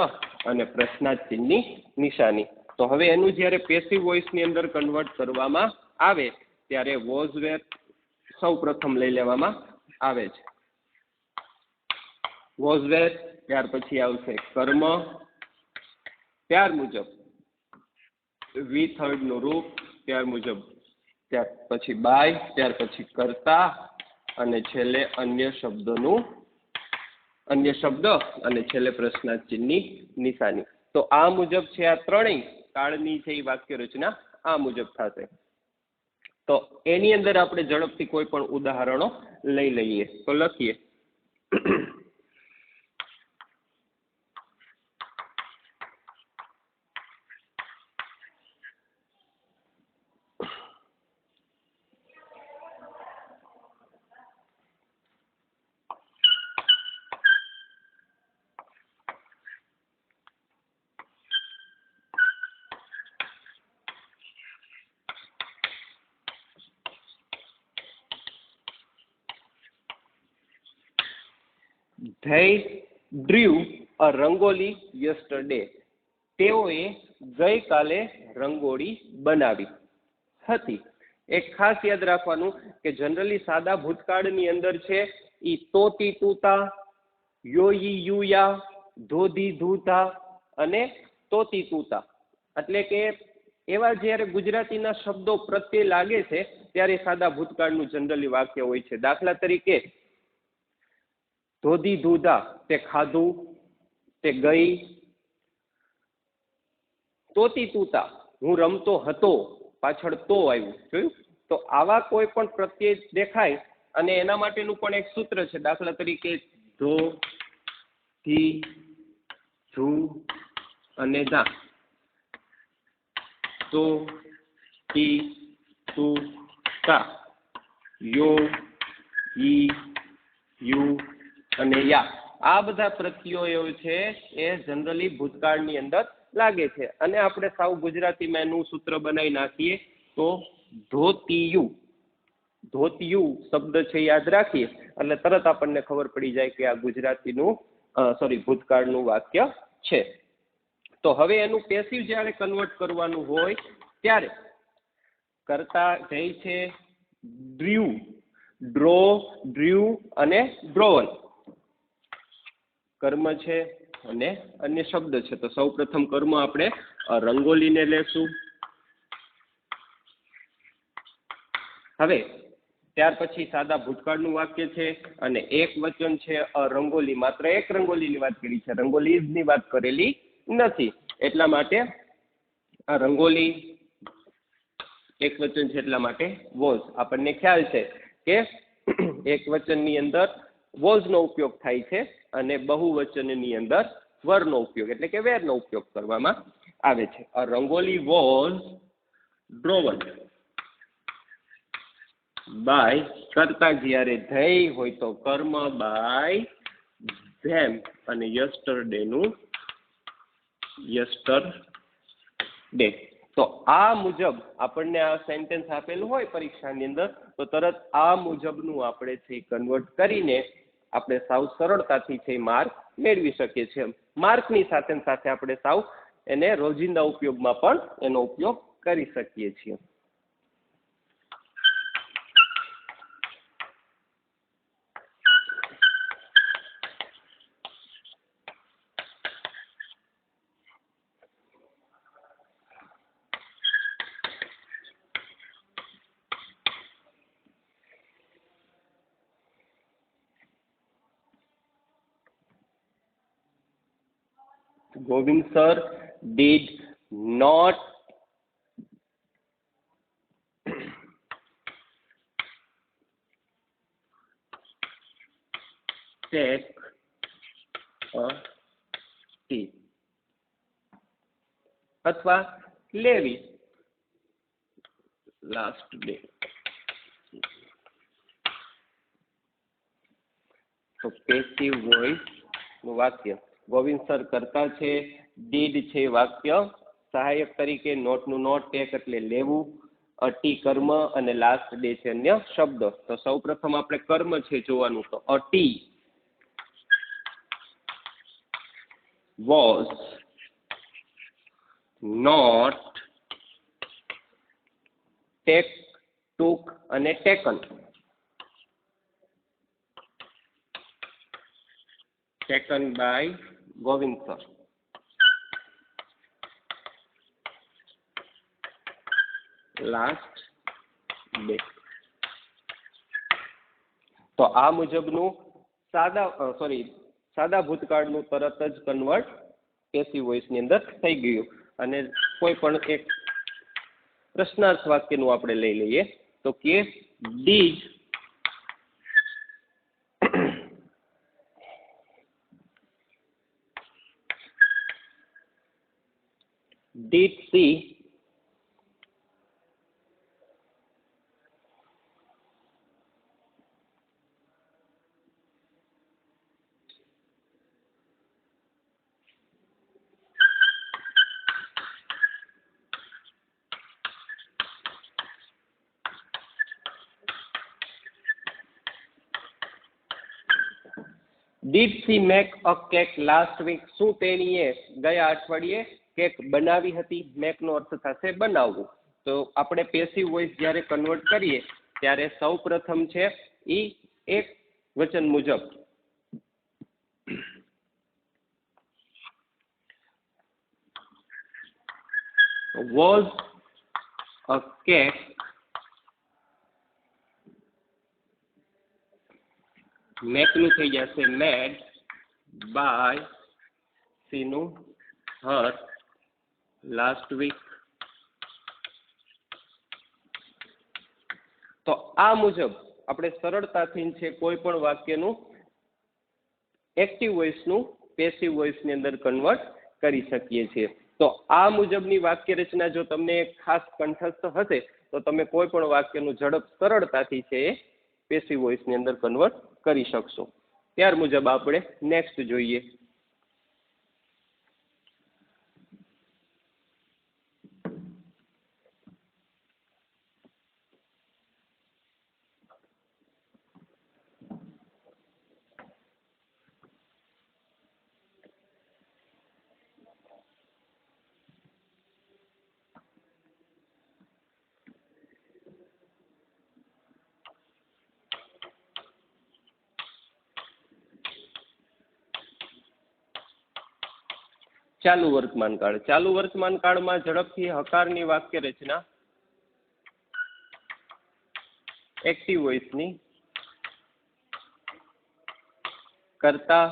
અને પ્રશ્નાર્થ ચિહ્નની નિશાની. તો હવે એનું જ્યારે પેસિવ વોઇસની અંદર કન્વર્ટ કરવામાં આવે ત્યારે વોઝ વેર સૌ પ્રથમ લઈ લેવામાં આવે છે. વોઝ વેર, ત્યાર પછી આવશે કર્મ, ત્યાર મુજબ વી થર્ડ નું રૂપ, ત્યાર મુજબ ત્યાર પછી બાય, ત્યાર પછી કર્તા અને છેલ્લે અન્ય શબ્દ અને છેલ્લે પ્રશ્નાર્થ ચિહ્નની નિશાની. તો આ મુજબ છે આ ત્રણેય કાળની છે એ વાક્ય રચના આ મુજબ થશે. તો એની અંદર આપણે ઝડપથી કોઈ પણ ઉદાહરણો લઈ લઈએ. તો લખીએ. they drew a rangoli yesterday. તેઓએ ગઈકાલે રંગોળી બનાવી હતી. એક ખાસ યાદ રાખવાનું કે જનરલી સાદા ભૂતકાળની અંદર છે ઈ તોતી તૂતા, યોઈ યુયા, ધોધી ધૂતા અને તોતી તૂતા. એટલે કે એવા જ્યારે ગુજરાતીના શબ્દો પ્રત્યે લાગે છે ત્યારે સાદા ભૂતકાળનું જનરલી વાક્ય હોય છે. દાખલા તરીકે ધોધી ધૂધા તે ખાધું, તે ગઈ. તોતી તૂતા હું રમતો હતો, પાછળ તો આવ્યું. જોયું? તો આવા કોઈ પણ પ્રત્યય દેખાય અને એના માટેનું પણ એક સૂત્ર છે. દાખલા તરીકે ધો, ધી, ધૂ અને ધા. તો, તી, તું, તા, યો, ઈ, યુ અને યા. આ બધા પ્રત્યયો છે એ જનરલી ભૂતકાળની અંદર લાગે છે. અને આપણે સાવ ગુજરાતીમાં એનું સૂત્ર બનાવી નાખીએ તો ધોતિયું. ધોતિયું શબ્દ છે યાદ રાખીએ એટલે તરત આપણને ખબર પડી જાય કે આ ગુજરાતીનું ભૂતકાળનું વાક્ય છે. તો હવે એનું પેસિવ જ્યારે કન્વર્ટ કરવાનું હોય ત્યારે કરતા જઈ છે ડ્ર્યુ, ડ્રો, ડ્ર્યુ અને ડ્રોવન. કર્મ છે અને અન્ય શબ્દ છે. તો સૌ પ્રથમ કર્મ આપણે રંગોલીને લેશું. હવે ત્યાર પછી સાદા ભૂતકાળનું વાક્ય છે અને એક વચન છે રંગોલી. માત્ર એક રંગોલીની વાત કરી છે, રંગોલીની વાત કરેલી નથી. એટલા માટે આ રંગોલી એક વચન છે એટલા માટે વોઝ. આપણને ખ્યાલ છે કે એક વચનની અંદર વોઝનો ઉપયોગ થાય છે અને બહુવચનની અંદર વરનો ઉપયોગ એટલે કે વેરનો ઉપયોગ કરવામાં આવે છે. આ રંગોલી વોઝ ડ્રોવન બાય કરતા જ્યારે ધેય હોય તો કર્મ બાય ધેમ અને યસ્ટરડે નું યસ્ટરડે. તો આ મુજબ આપણને આ સેન્ટેન્સ આપેલું હોય પરીક્ષાની અંદર તો તરત આ મુજબનું આપણે છે કન્વર્ટ કરીને આપણે સાવ સરળતાથી છે માર્ક મેળવી શકીએ છીએ. માર્કની સાથે સાથે આપણે સાવ એને રોજિંદા ઉપયોગમાં પણ એનો ઉપયોગ કરી શકીએ છીએ. Govind sir did not take a tea. અથવા લેવી લાસ્ટ ડે. તો પેસિવ વોઇસ નું વાક્ય ગોવિંદ સર કરતા છે, ડીડ છે વાક્ય સહાયક તરીકે, નોટનું નોટ, ટેક એટલે લેવું, અટી કર્મ અને લાસ્ટ ડે છે અન્ય શબ્દ. તો સૌ પ્રથમ આપણે કર્મ છે જોવાનું. તો અટી was not take, took અને taken. taken by Govind sir. Last day. તો આ મુજબનું સાદા ભૂતકાળનું તરત જ કન્વર્ટ પેસિવ વોઇસની અંદર થઈ ગયું. અને કોઈ પણ એક પ્રશ્નાર્થ વાક્યનું આપણે લઈ લઈએ તો કે did she did she make a cake last week? શું તેણીએ ગયા અઠવાડિયે કેક બનાવી હતી? મેકનો અર્થ થશે બનાવવું. તો આપણે પેસિવ વોઇસ જ્યારે કન્વર્ટ કરીએ ત્યારે સૌ પ્રથમ છે એ એક વચન મુજબ was a cake મેકનું થઈ જશે મેડ બાય સીનું હર લાસ્ટ વીક. તો આ મુજબ આપણે સરળતાથી છે કોઈ પણ વાક્યનું એક્ટિવ વોઇસનું પેસિવ વોઇસની અંદર કન્વર્ટ કરી શકીએ છીએ. તો આ મુજબની વાક્ય રચના જો તમને ખાસ કંઠસ્થ હશે તો તમે કોઈ પણ વાક્યનું ઝડપ સરળતાથી છે એ પેસિવ વોઇસની અંદર કન્વર્ટ કરી શકશો. ત્યાર મુજબ આપણે નેક્સ્ટ જોઈએ. ચાલુ વર્તમાન કાળ. ચાલુ વર્તમાન કાળમાં ઝડપથી હકારની વાક્ય રચના એક્ટિવ વોઇસની કરતા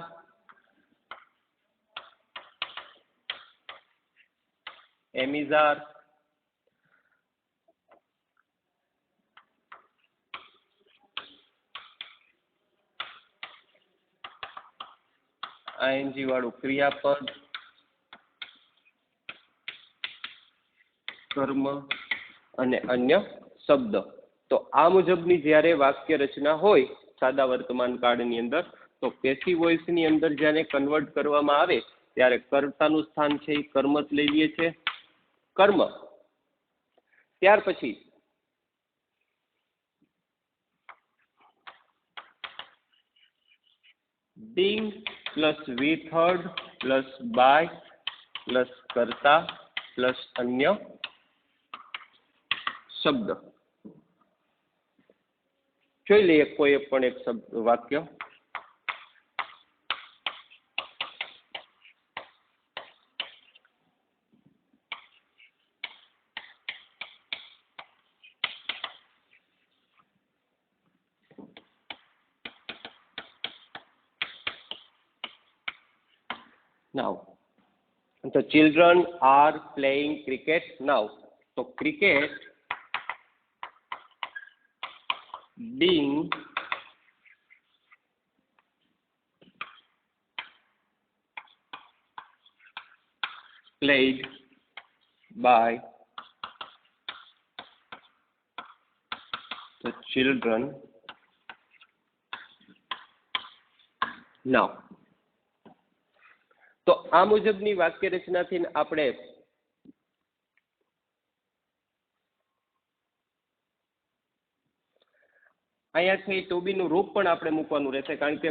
એમિઝાર આઈએનજી વાળું ક્રિયાપદ કર્મ અને અન્ય શબ્દ. તો આ મુજબની જ્યારે વાક્ય રચના હોય સાદા વર્તમાન કાળની અંદર તો પેસિવ વોઇસની અંદર જ્યારે કન્વર્ટ કરવામાં આવે ત્યારે કર્તાનું સ્થાન છે એ કર્મ જ લઈ લઈએ છે કર્મ. ત્યાર પછી being plus with heard plus by plus કર્તા પ્લસ અન્ય શબ્દ. જોઈ લઈએ કોઈ પણ એક શબ્દ વાક્ય. Now, the children are playing cricket now. So, cricket being played by the children now. તો આ મુજબની વાક્ય રચનાથી આપણે અહીંયાથી ટુ બી નું રૂપ પણ આપણે મૂકવાનું રહેશે કારણ કે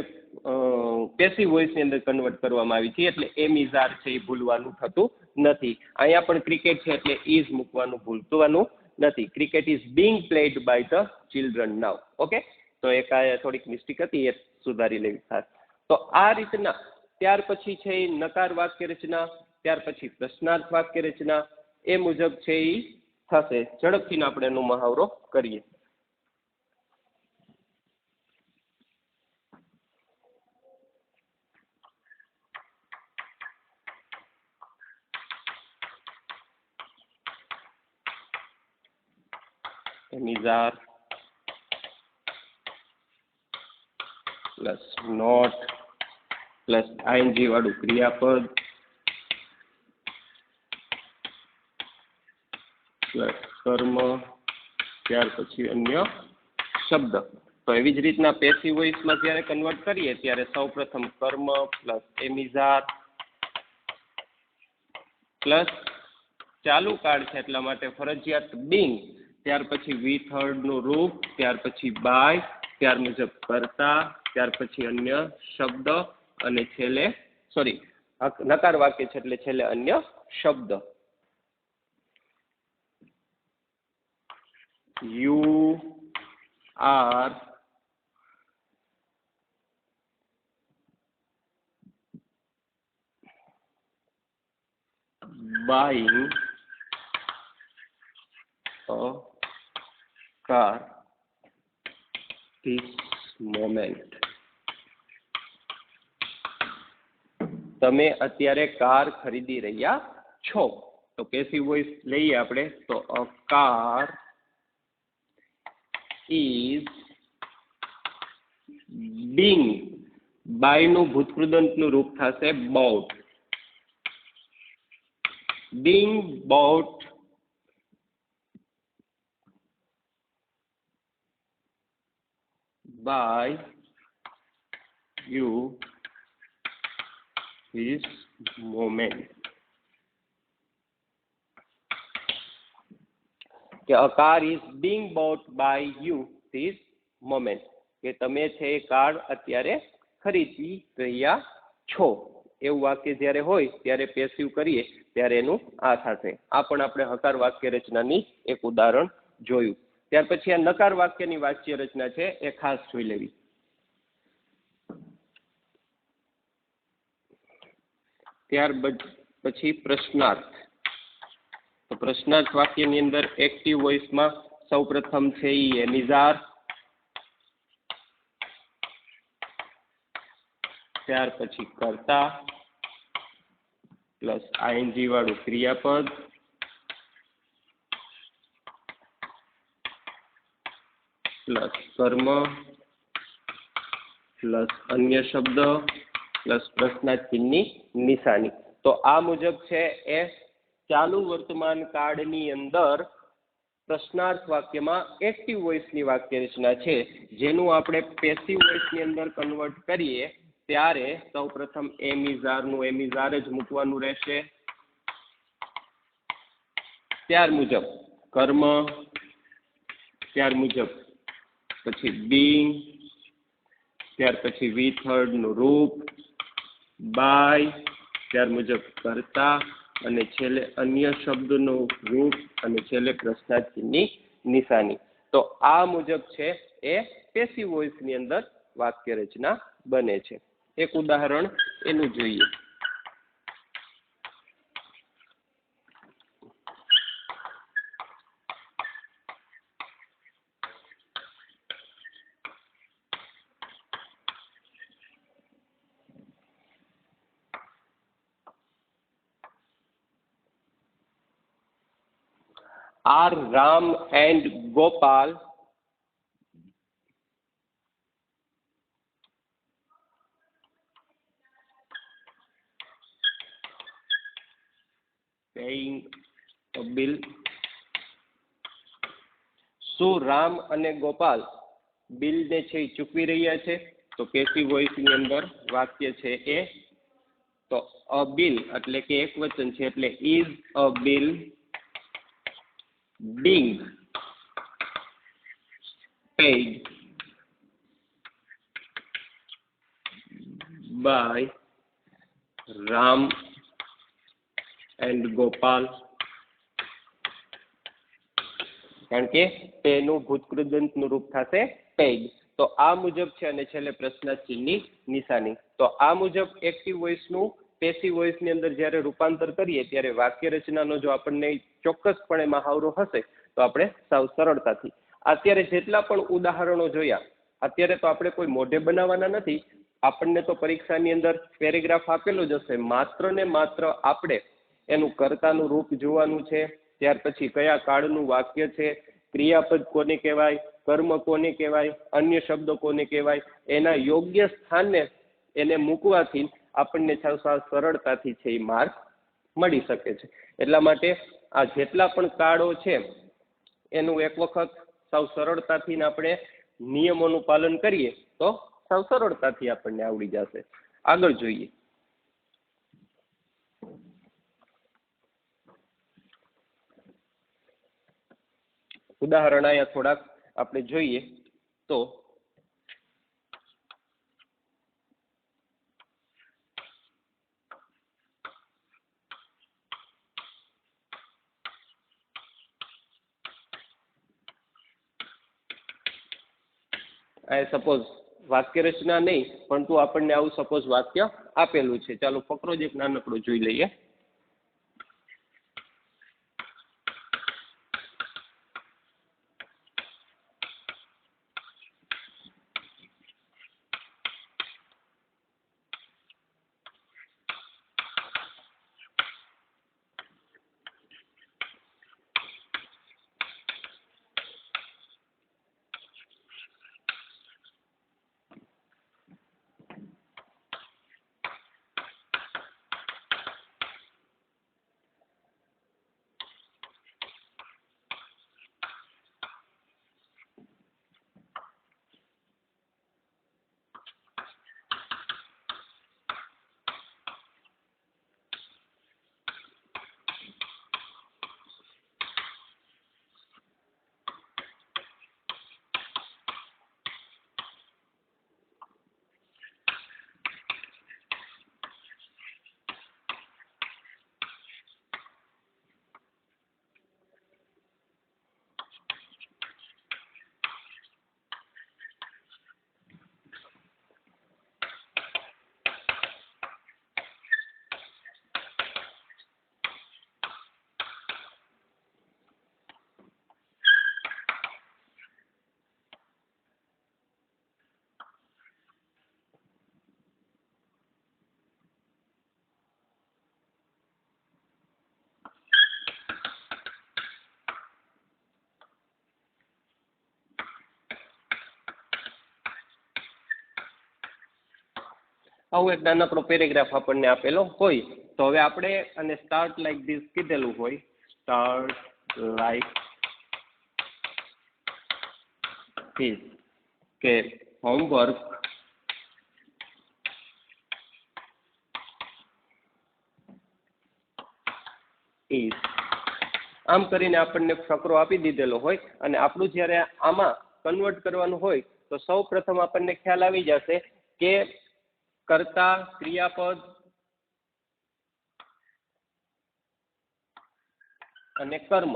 પેસિવ વોઇસની અંદર કન્વર્ટ કરવામાં આવી છે એટલે એમ ઇઝ આર છે એ ભૂલવાનું થતું નથી. અહીંયા પણ ક્રિકેટ છે એટલે ઇઝ મૂકવાનું ભૂલવાનું નથી. Cricket is being played by the children now. Okay, તો એક આ થોડીક મિસ્ટેક હતી એ સુધારી લેવી ખાસ. તો આ રીતના ત્યાર પછી છે એ નકાર વાક્ય રચના, ત્યાર પછી પ્રશ્નાર્થ વાક્ય રચના એ મુજબ છે એ થશે. ઝડપથી આપણે એનો મહાવરો કરીએ. નિઝાર પ્લસ નોટ પ્લસ આઈએનજી વાળું ક્રિયાપદ પ્લસ કર્મ ત્યાર પછી અન્ય શબ્દ. તો એવી જ રીતના પેસિવ વોઇસમાં જ્યારે કન્વર્ટ કરીએ ત્યારે સૌપ્રથમ કર્મ પ્લસ એમિઝાર પ્લસ ચાલુ કાળ છે એટલા માટે ફરજિયાત બીંગ, ત્યાર પછી વિથ હર્ડનું રૂપ, ત્યાર પછી બાય, ત્યાર મુજબ કરતા, ત્યાર પછી અન્ય શબ્દ અને છેલ્લે સોરી નકાર વાક્ય છે એટલે છેલ્લે અન્ય શબ્દ. You are buying a car this moment. તમે અત્યારે કાર ખરીદી રહ્યા છો. તો પેસિવ વોઇસ લઈએ આપણે તો a car is being. By નું ભૂતકૃદંતનું રૂપ થશે bought. being bought by you this moment. કે a car is being bought by you this moment. કે તમે છે એ કાર અત્યારે ખરીદી રહ્યા છો. એવું વાક્ય જ્યારે હોય ત્યારે પેસિવ કરીએ ત્યારે એનું આ થશે. આ પણ આપણે હકાર વાક્ય રચનાની એક ઉદાહરણ જોયું. ત્યાર પછી આ નકાર વાક્યની વાક્ય રચના છે એ ખાસ જોઈ લેવી. ત્યાર પછી પ્રશ્નાર્થ. તો પ્રશ્નાર્થ વાક્યની અંદર એક્ટિવ વોઇસમાં સૌપ્રથમ છે ઈ એમિઝાર, ત્યાર પછી કર્તા પ્લસ આઈએનજી વાળું ક્રિયાપદ પ્લસ કર્મ પ્લસ અન્ય શબ્દ પ્લસ પ્રશ્નાર્થ ચિહ્નની નિશાની. તો આ મુજબ છે એ ચાલુ વર્તમાન કાળની અંદર પ્રશ્નાર્થ વાક્યમાં એક્ટિવ વોઇસની વાક્ય રચના છે, જેનું આપણે પેસિવ વોઇસની અંદર કન્વર્ટ કરીએ ત્યારે સૌપ્રથમ એમિઝારનું એમિઝાર જ મૂકવાનું રહેશે. ત્યાર મુજબ કર્મ, ત્યાર મુજબ પછી બીંગ, ત્યાર પછી વી થર્ડનું રૂપ બાય, ત્યાર મુજબ કર્તા અને છેલ્લે અન્ય શબ્દનું રૂપ અને છેલ્લે પ્રશ્નાર્થ ચિહ્નની નિશાની. તો આ મુજબ છે એ પેસિવ વોઇસની અંદર વાક્ય રચના બને છે. એક ઉદાહરણ એનું જોઈએ. Are Ram and Gopal paying a bill? શું રામ અને ગોપાલ બિલ ને છે એ ચૂકવી રહ્યા છે? તો પેસિવ વોઇસની અંદર વાક્ય છે એ તો અ બિલ એટલે કે એક વચન છે એટલે is a bill being paid by Ram and Gopal. કારણ કે તેનું ભૂતકૃદંતનું રૂપ થશે પેઇડ. તો આ મુજબ છે અને છેલ્લે પ્રશ્નાર્થ ચિહ્નની નિશાની. તો આ મુજબ એક્ટિવ વોઇસનું પેસિવ વોઇસની અંદર જ્યારે રૂપાંતર કરીએ ત્યારે વાક્ય રચનાનો જો આપણને ચોક્કસપણે મહાવરો હશે તો આપણે સાવ સરળતાથી અત્યારે જેટલા પણ ઉદાહરણો જોયા, અત્યારે તો આપણે કોઈ મોઢે બનાવવાના નથી. આપણને તો પરીક્ષાની અંદર પેરેગ્રાફ આપેલો જ હશે. માત્ર ને માત્ર આપણે એનું કર્તાનું રૂપ જોવાનું છે, ત્યાર પછી કયા કાળનું વાક્ય છે, ક્રિયાપદ કોને કહેવાય, કર્મ કોને કહેવાય, અન્ય શબ્દો કોને કહેવાય, એના યોગ્ય સ્થાને એને મૂકવાથી આપણને સાવ સરળતાથી છે એ માર્ક મળી શકે છે. એટલા માટે આ જેટલા પણ કાળો છે એનું એક વખત સાવ સરળતાથી આપણે નિયમોનું પાલન કરીએ તો સાવ સરળતાથી આપણને આવડી જશે. આગળ જોઈએ. ઉદાહરણ અહીંયા થોડાક આપણે જોઈએ તો આ સપોઝ વાક્ય રચના નહીં, પરંતુ આપણને આવું સપોઝ વાક્ય આપેલું છે. ચાલો ફકરો જ એક નાનકડો જોઈ લઈએ. આવું એક નાનકડો પેરેગ્રાફ આપણને આપેલો હોય તો હવે આપણે અને સ્ટાર્ટ લાઈક ધીસ કીધેલું હોય, સ્ટાર્ટ લાઈક ધીસ, કે હોમવર્ક ઇઝ, આમ કરીને આપણને ફકરો આપી દીધેલો હોય અને આપણું જ્યારે આમાં કન્વર્ટ કરવાનું હોય તો સૌ પ્રથમ આપણને ખ્યાલ આવી જશે કે કર્તા, ક્રિયાપદ અને કર્મ.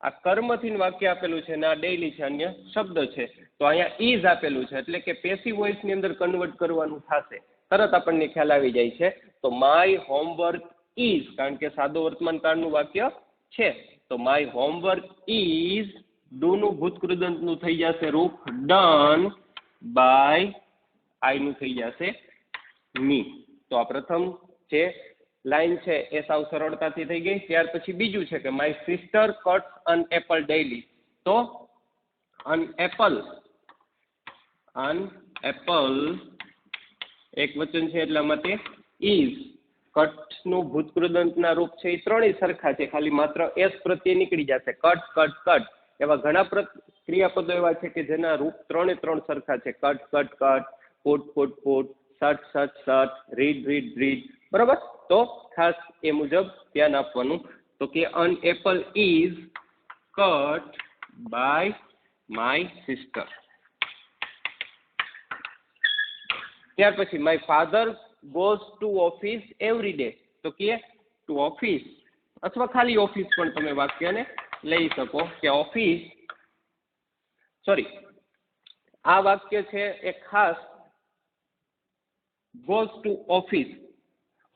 આ કર્મથી વાક્ય આપેલું છે અને આ ડેઈલી છે, અન્ય શબ્દ છે. તો અહીંયા ઇઝ આપેલું છે એટલે કે પેસિવ વોઇસ ની અંદર કન્વર્ટ કરવાનું થશે. તરત આપણને ખ્યાલ આવી જાય છે. તો માય હોમવર્ક ઇઝ, કારણ કે સાદો વર્તમાન કાળનું વાક્ય છે, તો માય હોમવર્ક ઇઝ, ડુ નું ભૂતકૃદંતનું થઈ જશે રૂપ ડન બાય, આઈ નું થઈ જશે મી. તો આ પ્રથમ જે લાઈન છે એ સાવ સરળતાથી થઈ ગઈ. ત્યાર પછી બીજું છે કે my sister cuts an apple daily. તો અન એપલ એક વચન છે એટલા માટે ઇઝ, કટ નું ભૂતકૃદંતના રૂપ છે એ ત્રણેય સરખા છે, ખાલી માત્ર એસ પ્રત્યે નીકળી જશે. કટ કટ કટ એવા ઘણા ક્રિયાપદો એવા છે કે જેના રૂપ ત્રણે ત્રણ સરખા છે. Cut cut cut, put put put, shut shut shut, read read read. બરાબર? તો ખાસ એ મુજબ ધ્યાન આપવાનું. તો કે an apple is cut by my sister. ત્યાર પછી my father goes to office every day. તો કે ટુ ઓફિસ અથવા ખાલી ઓફિસ પણ તમે વાક્યને લઈ શકો કે ઓફિસ, સોરી, આ વાક્ય છે એ ખાસ goes to office.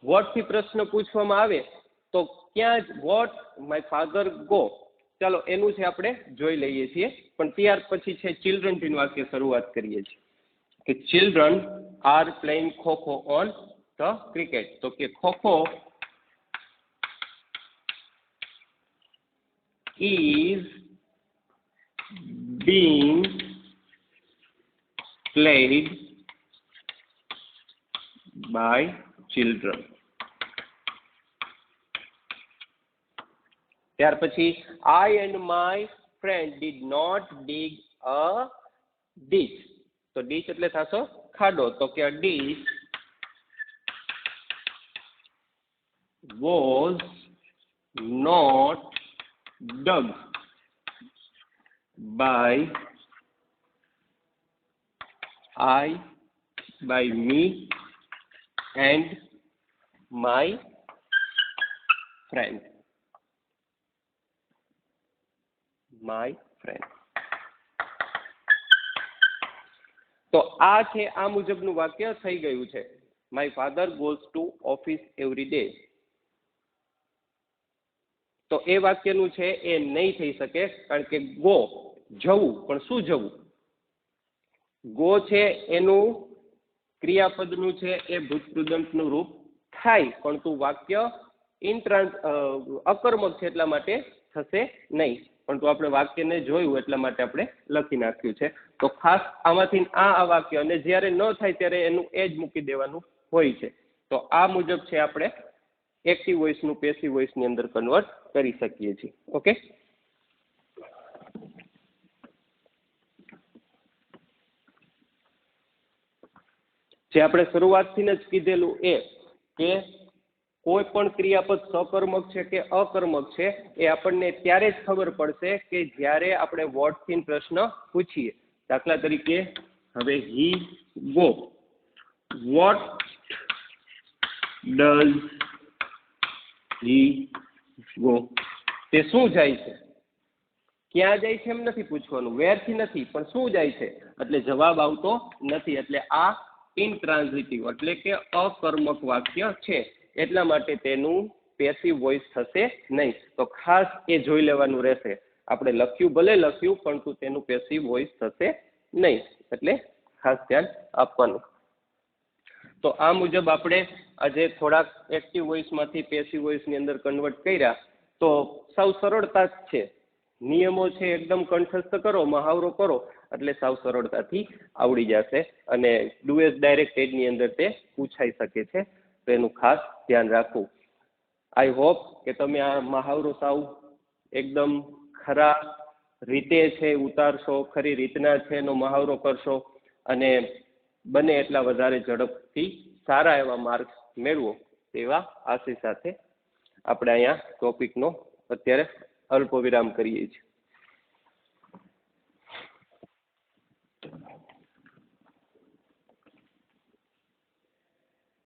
વોટ થી પ્રશ્ન પૂછવામાં આવે તો ક્યાં જ વોટ માય ફાધર ગો, ચાલો એનું છે આપણે જોઈ લઈએ છીએ. પણ ત્યાર પછી છે ચિલ્ડ્રન થી વાક્ય શરૂઆત કરીએ છીએ કે children are playing kho kho on the cricket. તો કે kho kho is being played by children. ત્યાર પછી I and my friend did not dig a ditch. તો ditch એટલે થશો ખાડો. તો કે a ditch was not dug by me and my friend. My friend. તો આ છે આ મુજબનું વાક્ય થઈ ગયું છે. My father goes to office every day. તો એ વાક્યનું છે એ નહીં થઈ શકે, કારણ કે ગો જવું, પણ શું જવું? ગો છે એનું ક્રિયાપદનું છે એ ભૂતકૃદંતનું રૂપ થાય, પરંતુ વાક્ય અકર્મક છે એટલા માટે થશે નહીં. પરંતુ આપણે વાક્યને જોયું એટલા માટે આપણે લખી નાખ્યું છે. તો ખાસ આમાંથી આ વાક્ય, અને જ્યારે ન થાય ત્યારે એનું એ જ મૂકી દેવાનું હોય છે. તો આ મુજબ છે આપણે એક્ટિવ વોઇસનું પેસિવ વોઇસની અંદર કન્વર્ટ કરી શકીએ છીએ. ઓકે, જે આપણે શરૂઆતથી જ કીધેલું એ કે કોઈ પણ ક્રિયાપદ સકર્મક છે કે અકર્મક છે એ આપણને ત્યારે જ ખબર પડશે કે જ્યારે આપણે વોટથી પ્રશ્ન પૂછીએ. દાખલા તરીકે હવે he go, what does he go, તે શું જાય છે? ક્યાં જાય છે એમ નથી પૂછવાનું, વેરથી નથી, પણ શું જાય છે, એટલે જવાબ આવતો નથી. એટલે આ ઇનટ્રાન્ઝિટિવ એટલે કે અકર્મક વાક્ય છે, એટલા માટે તેનું પેસિવ વોઇસ થશે નહીં. તો ખાસ એ જોઈ લેવાનું રહેશે. આપણે લખ્યું ભલે લખ્યું, પરંતુ તેનું પેસિવ વોઇસ થશે નહીં, એટલે ખાસ ધ્યાન આપવાનું. તો આ મુજબ આપણે આજે થોડાક એક્ટિવ વોઇસમાંથી પેસિવ વોઇસની અંદર કન્વર્ટ કર્યા. તો સાવ સરળતા જ છે. નિયમો છે એકદમ કંઠસ્થ કરો, મહાવરો કરો, એટલે સાવ સરળતાથી આવડી જશે. અને ડુએસ ડાયરેક્ટ એડની અંદર તે પૂછાઈ શકે છે. તો એનું ખાસ ધ્યાન રાખવું. આઈ હોપ કે તમે આ મહાવરો સાવ એકદમ ખરા રીતે છે ઉતારશો, ખરી રીતના છે એનો મહાવરો કરશો, અને બને એટલા વધારે ઝડપથી સારા એવા માર્ક્સ મેળવો તેવા આશય સાથે આપણે અહીંયા ટોપિકનો અત્યારે અલ્પ વિરામ કરીએ છીએ.